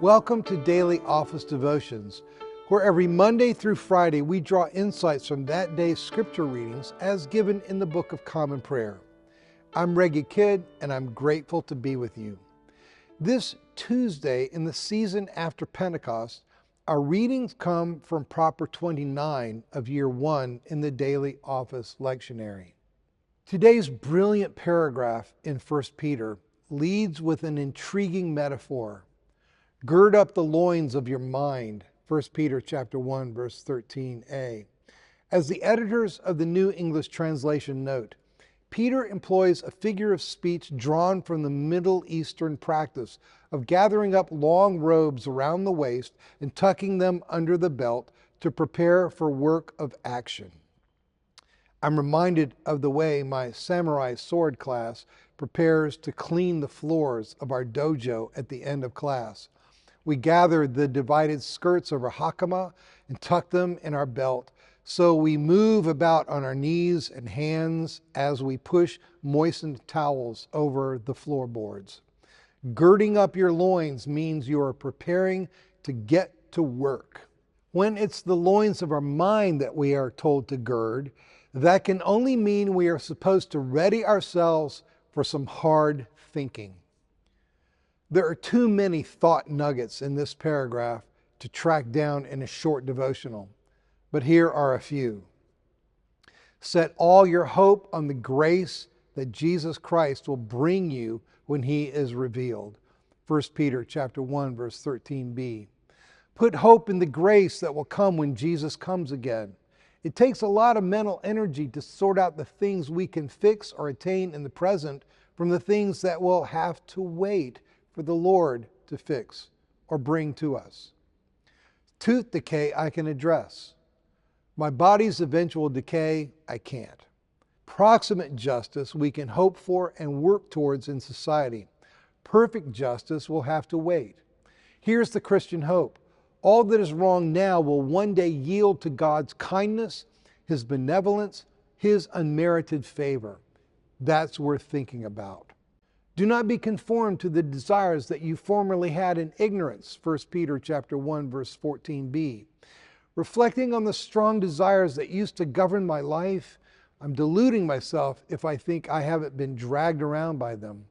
Welcome to Daily Office Devotions, where every Monday through Friday we draw insights from that day's scripture readings as given in the Book of Common Prayer. I'm Reggie Kidd, and I'm grateful to be with you. This Tuesday in the season after Pentecost, our readings come from Proper 29 of Year 1 in the Daily Office Lectionary. Today's brilliant paragraph in 1 Peter leads with an intriguing metaphor. Gird up the loins of your mind, 1 Peter chapter 1, verse 13a. As the editors of the New English Translation note, Peter employs a figure of speech drawn from the Middle Eastern practice of gathering up long robes around the waist and tucking them under the belt to prepare for work of action. I'm reminded of the way my samurai sword class prepares to clean the floors of our dojo at the end of class. We gather the divided skirts of our hakama and tuck them in our belt, so we move about on our knees and hands as we push moistened towels over the floorboards. Girding up your loins means you are preparing to get to work. When it's the loins of our mind that we are told to gird, that can only mean we are supposed to ready ourselves for some hard thinking. There are too many thought nuggets in this paragraph to track down in a short devotional, but here are a few. Set all your hope on the grace that Jesus Christ will bring you when he is revealed. 1 Peter chapter 1, verse 13b. Put hope in the grace that will come when Jesus comes again. It takes a lot of mental energy to sort out the things we can fix or attain in the present from the things that will have to wait for the Lord to fix or bring to us. Tooth decay I can address. My body's eventual decay, I can't. Proximate justice we can hope for and work towards in society. Perfect justice will have to wait. Here's the Christian hope. All that is wrong now will one day yield to God's kindness, his benevolence, his unmerited favor. That's worth thinking about. Do not be conformed to the desires that you formerly had in ignorance, 1 Peter chapter 1, verse 14b. Reflecting on the strong desires that used to govern my life, I'm deluding myself if I think I haven't been dragged around by them.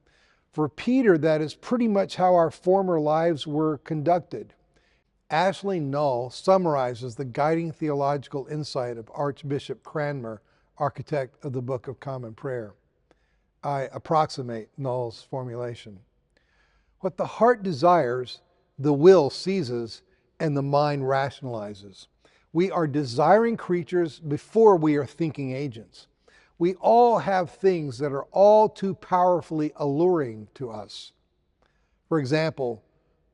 For Peter, that is pretty much how our former lives were conducted. Ashley Null summarizes the guiding theological insight of Archbishop Cranmer, architect of the Book of Common Prayer. I approximate Null's formulation. What the heart desires, the will seizes, and the mind rationalizes. We are desiring creatures before we are thinking agents. We all have things that are all too powerfully alluring to us. For example,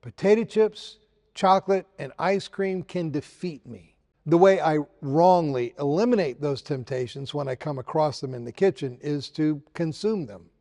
potato chips, chocolate, and ice cream can defeat me. The way I wrongly eliminate those temptations when I come across them in the kitchen is to consume them.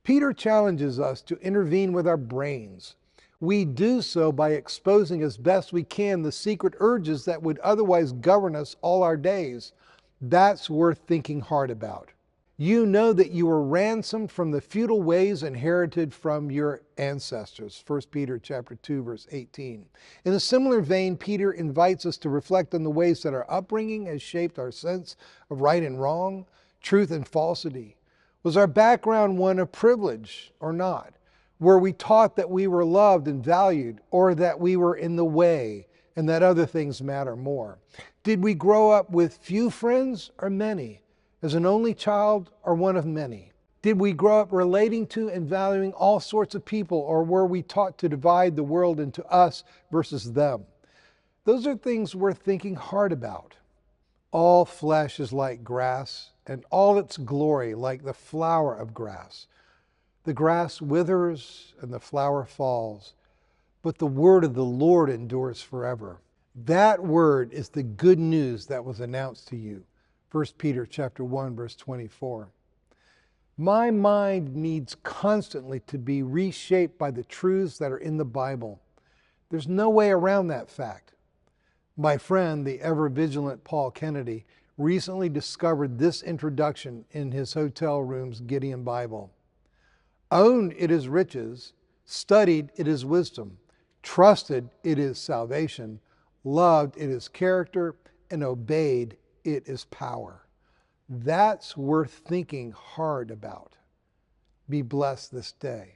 Peter challenges us to intervene with our brains. We do so by exposing as best we can the secret urges that would otherwise govern us all our days. That's worth thinking hard about. You know that you were ransomed from the futile ways inherited from your ancestors. 1 Peter chapter 2, verse 18. In a similar vein, Peter invites us to reflect on the ways that our upbringing has shaped our sense of right and wrong, truth and falsity. Was our background one of privilege or not? Were we taught that we were loved and valued, or that we were in the way and that other things matter more? Did we grow up with few friends or many? As an only child or one of many? Did we grow up relating to and valuing all sorts of people, or were we taught to divide the world into us versus them? Those are things worth thinking hard about. All flesh is like grass, and all its glory like the flower of grass. The grass withers and the flower falls, but the word of the Lord endures forever. That word is the good news that was announced to you. 1 Peter chapter 1, verse 24. My mind needs constantly to be reshaped by the truths that are in the Bible. There's no way around that fact. My friend, the ever-vigilant Paul Kennedy, recently discovered this introduction in his hotel room's Gideon Bible. Owned it is riches, studied it is wisdom, trusted, it is salvation, loved, it is character, and obeyed, it is power. That's worth thinking hard about. Be blessed this day.